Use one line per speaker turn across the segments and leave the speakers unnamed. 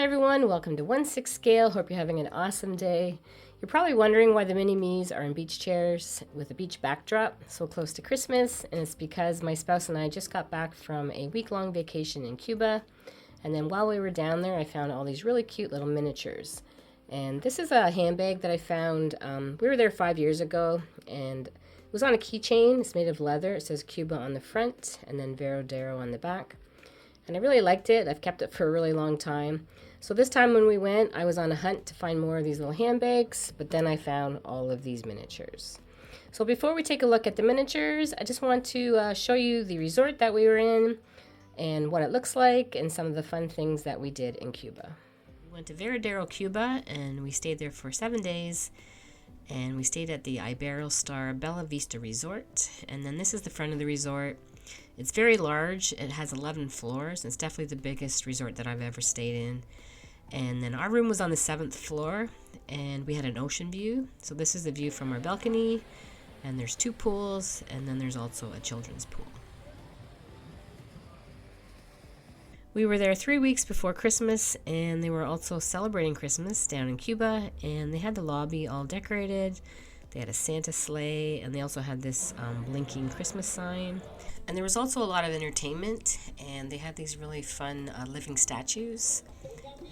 everyone, welcome to 1/6 scale. Hope you're having an awesome day. You're probably wondering why the mini-me's are in beach chairs with a beach backdrop so close to Christmas, and it's because my spouse and I just got back from a week-long vacation in Cuba, and then while we were down there I found all these really cute little miniatures. And this is a handbag that I found, we were there 5 years ago, and it was on a keychain. It's made of leather. It says Cuba on the front and then Varadero on the back. And I really liked it. I've kept it for a really long time. So this time when we went, I was on a hunt to find more of these little handbags, but then I found all of these miniatures. So before we take a look at the miniatures, I just want to show you the resort that we were in and what it looks like and some of the fun things that we did in Cuba. We went to Varadero Cuba and we stayed there for 7 days. And we stayed at the Iberostar Bella Vista Resort. And then this is the front of the resort. It's very large. It has 11 floors. It's definitely the biggest resort that I've ever stayed in. And then our room was on the 7th floor, and we had an ocean view. So this is the view from our balcony, and there's 2 pools, and then there's also a children's pool. We were there 3 weeks before Christmas, and they were also celebrating Christmas down in Cuba, and they had the lobby all decorated. They had a Santa sleigh, and they also had this blinking Christmas sign. And there was also a lot of entertainment, and they had these really fun living statues.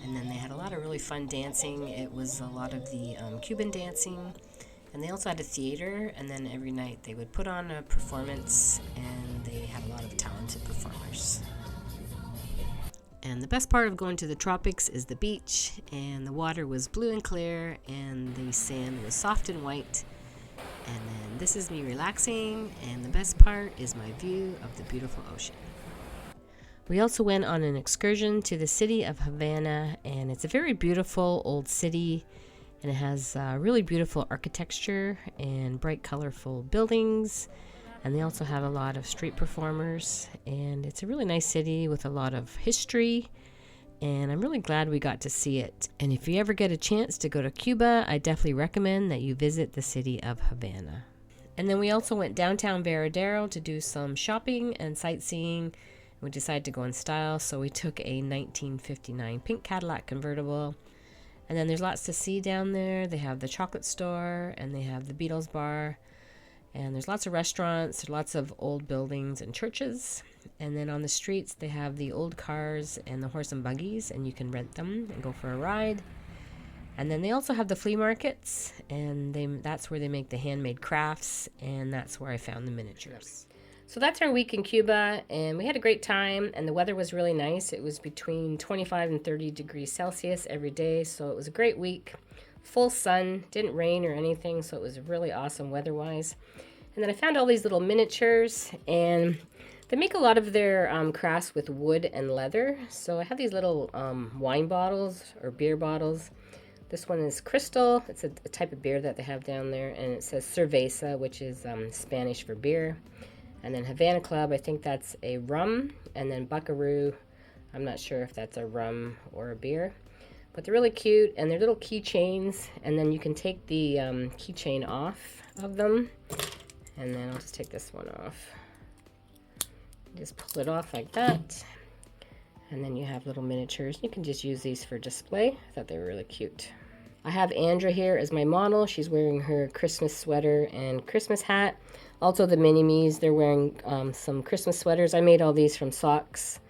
And then they had a lot of really fun dancing. It was a lot of the Cuban dancing. And they also had a theater, and then every night they would put on a performance, and they had a lot of talented performers. And the best part of going to the tropics is the beach, and the water was blue and clear, and the sand was soft and white. And then this is me relaxing, and the best part is my view of the beautiful ocean. We also went on an excursion to the city of Havana, and it's a very beautiful old city, and it has really beautiful architecture and bright colorful buildings, and they also have a lot of street performers, and it's a really nice city with a lot of history, and I'm really glad we got to see it. And if you ever get a chance to go to Cuba, I definitely recommend that you visit the city of Havana. And then we also went downtown Varadero to do some shopping and sightseeing. We decided to go in style, so we took a 1959 pink Cadillac convertible. And then there's lots to see down there. They have the chocolate store, and they have the Beatles bar. And there's lots of restaurants, there's lots of old buildings and churches. And then on the streets, they have the old cars and the horse and buggies, and you can rent them and go for a ride. And then they also have the flea markets, and that's where they make the handmade crafts, and that's where I found the miniatures. So that's our week in Cuba, and we had a great time, and the weather was really nice. It was between 25 and 30 degrees Celsius every day, so it was a great week. Full sun, didn't rain or anything, so it was really awesome weather-wise. And then I found all these little miniatures, and they make a lot of their crafts with wood and leather. So I have these little wine bottles or beer bottles. This one is crystal. It's a type of beer that they have down there, and it says cerveza, which is Spanish for beer. And then Havana Club, I think that's a rum. And then Buckaroo, I'm not sure if that's a rum or a beer. But they're really cute, and they're little keychains. And then you can take the keychain off of them. And then I'll just take this one off. Just pull it off like that. And then you have little miniatures. You can just use these for display. I thought they were really cute. I have Andra here as my model. She's wearing her Christmas sweater and Christmas hat. Also the mini-me's, they're wearing some Christmas sweaters. I made all these from socks.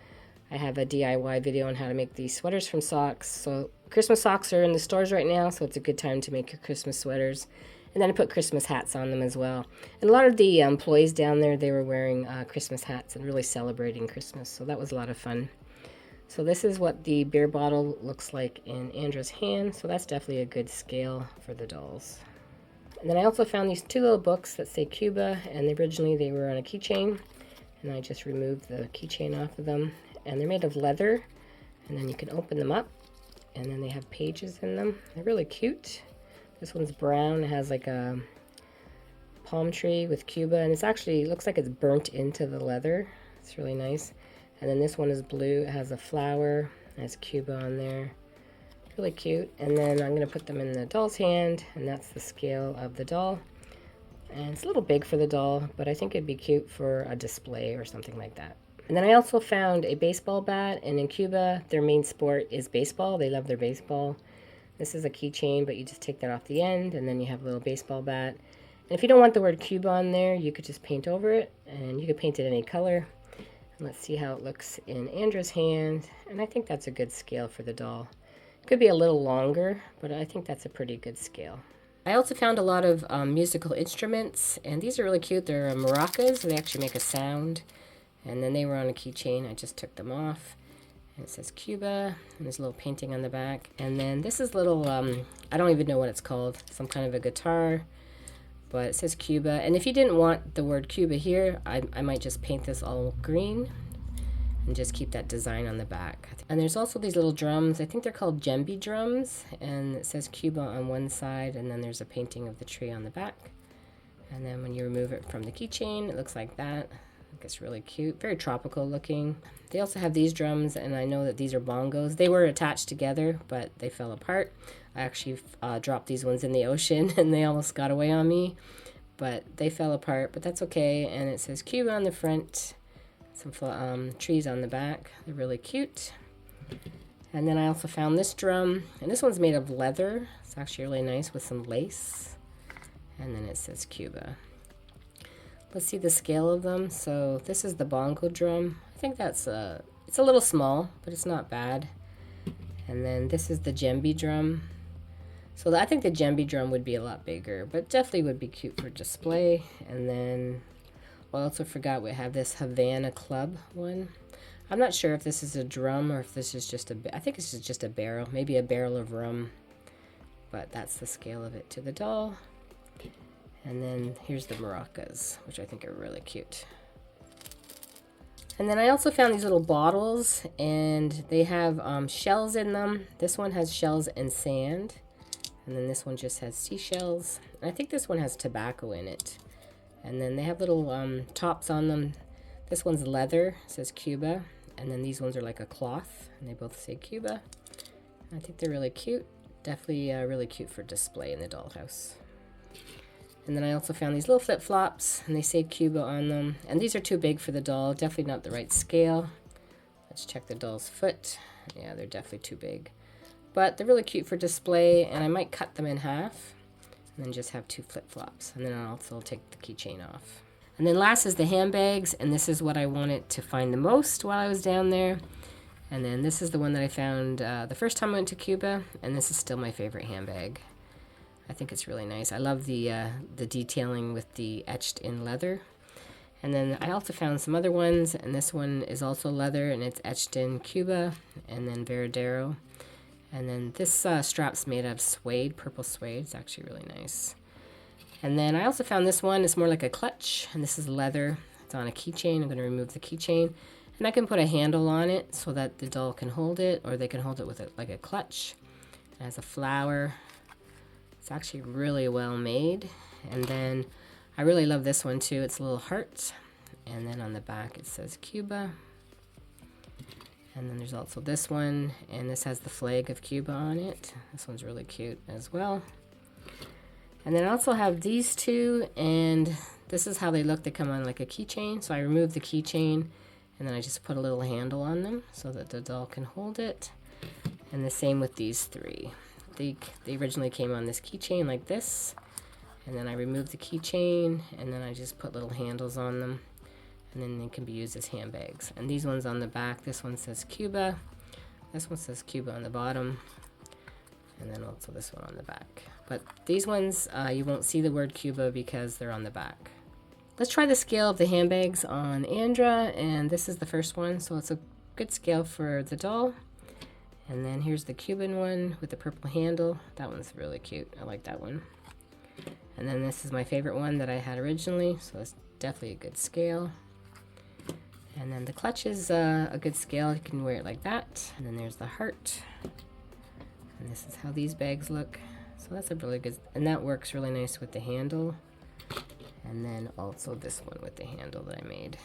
I have a DIY video on how to make these sweaters from socks. So Christmas socks are in the stores right now, so it's a good time to make your Christmas sweaters. And then I put Christmas hats on them as well. And a lot of the employees down there, they were wearing Christmas hats and really celebrating Christmas. So that was a lot of fun. So this is what the beer bottle looks like in Andra's hand. So that's definitely a good scale for the dolls. And then I also found these 2 little books that say Cuba, and originally they were on a keychain, and I just removed the keychain off of them. And they're made of leather, and then you can open them up, and then they have pages in them. They're really cute. This one's brown. It has like a palm tree with Cuba, and it's actually looks like it's burnt into the leather. It's really nice. And then this one is blue. It has a flower. It has Cuba on there. Really cute. And then I'm going to put them in the doll's hand, and that's the scale of the doll. And it's a little big for the doll, but I think it'd be cute for a display or something like that. And then I also found a baseball bat, and in Cuba, their main sport is baseball. They love their baseball. This is a keychain, but you just take that off the end, and then you have a little baseball bat. And if you don't want the word Cuba on there, you could just paint over it, and you could paint it any color. And let's see how it looks in Andra's hand, and I think that's a good scale for the doll. It could be a little longer, but I think that's a pretty good scale. I also found a lot of musical instruments, and these are really cute. They're maracas. They actually make a sound. And then they were on a keychain. I just took them off. And it says Cuba, and there's a little painting on the back. And then this is little, I don't even know what it's called, some kind of a guitar, but it says Cuba. And if you didn't want the word Cuba here, I might just paint this all green and just keep that design on the back. And there's also these little drums. I think they're called djembe drums, and it says Cuba on one side, and then there's a painting of the tree on the back. And then when you remove it from the keychain, it looks like that. It's really cute, very tropical looking. They also have these drums, and I know that these are bongos. They were attached together, but they fell apart. I actually dropped these ones in the ocean, and they almost got away on me, but they fell apart, but that's okay. And it says Cuba on the front, some trees on the back. They're really cute. And then I also found this drum, and this one's made of leather. It's actually really nice with some lace. And then it says Cuba. Let's see the scale of them. So this is the bongo drum. I think that's it's a little small, but it's not bad. And then this is the djembe drum. So I think the djembe drum would be a lot bigger, but definitely would be cute for display. And then, well, I also forgot we have this Havana Club one. I'm not sure if this is a drum or if this is just I think this is just a barrel, maybe a barrel of rum. But that's the scale of it to the doll. And then here's the maracas, which I think are really cute. And then I also found these little bottles, and they have shells in them. This one has shells and sand, and then this one just has seashells. And I think this one has tobacco in it. And then they have little tops on them. This one's leather, it says Cuba, and then these ones are like a cloth, and they both say Cuba. And I think they're really cute. Definitely really cute for display in the dollhouse. And then I also found these little flip-flops, and they say Cuba on them. And these are too big for the doll, definitely not the right scale. Let's check the doll's foot. Yeah, they're definitely too big. But they're really cute for display, and I might cut them in half and then just have two flip-flops. And then I'll also take the keychain off. And then last is the handbags, and this is what I wanted to find the most while I was down there. And then this is the one that I found the first time I went to Cuba, and this is still my favorite handbag. I think it's really nice. I love the detailing with the etched in leather. And then I also found some other ones, and this one is also leather, and it's etched in Cuba, and then Varadero. And then this strap's made of suede, purple suede. It's actually really nice. And then I also found this one. It's more like a clutch, and this is leather. It's on a keychain. I'm going to remove the keychain. And I can put a handle on it so that the doll can hold it, or they can hold it with like a clutch. It has a flower. It's actually really well made. And then I really love this one too. It's a little heart. And then on the back it says Cuba. And then there's also this one. And this has the flag of Cuba on it. This one's really cute as well. And then I also have these two. And this is how they look. They come on like a keychain. So I remove the keychain. And then I just put a little handle on them so that the doll can hold it. And the same with these three. They originally came on this keychain like this, and then I removed the keychain, and then I just put little handles on them, and then they can be used as handbags. And these ones on the back, this one says Cuba, this one says Cuba on the bottom, and then also this one on the back. But these ones, you won't see the word Cuba because they're on the back. Let's try the scale of the handbags on Andra, and this is the first one, so it's a good scale for the doll. And then here's the Cuban one with the purple handle. That one's really cute. I like that one. And then this is my favorite one that I had originally, so it's definitely a good scale. And then the clutch is a good scale. You can wear it like that. And then there's the heart. And this is how these bags look. So that's a really good, and that works really nice with the handle. And then also this one with the handle that I made.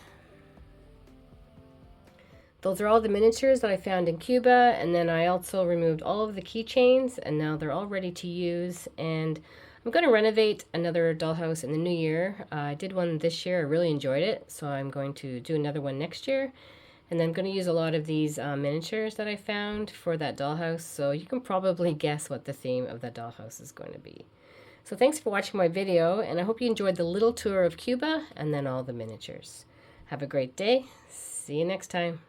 Those are all the miniatures that I found in Cuba, and then I also removed all of the keychains, and now they're all ready to use. And I'm going to renovate another dollhouse in the new year. I did one this year. I really enjoyed it, so I'm going to do another one next year. And then I'm going to use a lot of these miniatures that I found for that dollhouse, so you can probably guess what the theme of that dollhouse is going to be. So thanks for watching my video, and I hope you enjoyed the little tour of Cuba and then all the miniatures. Have a great day. See you next time.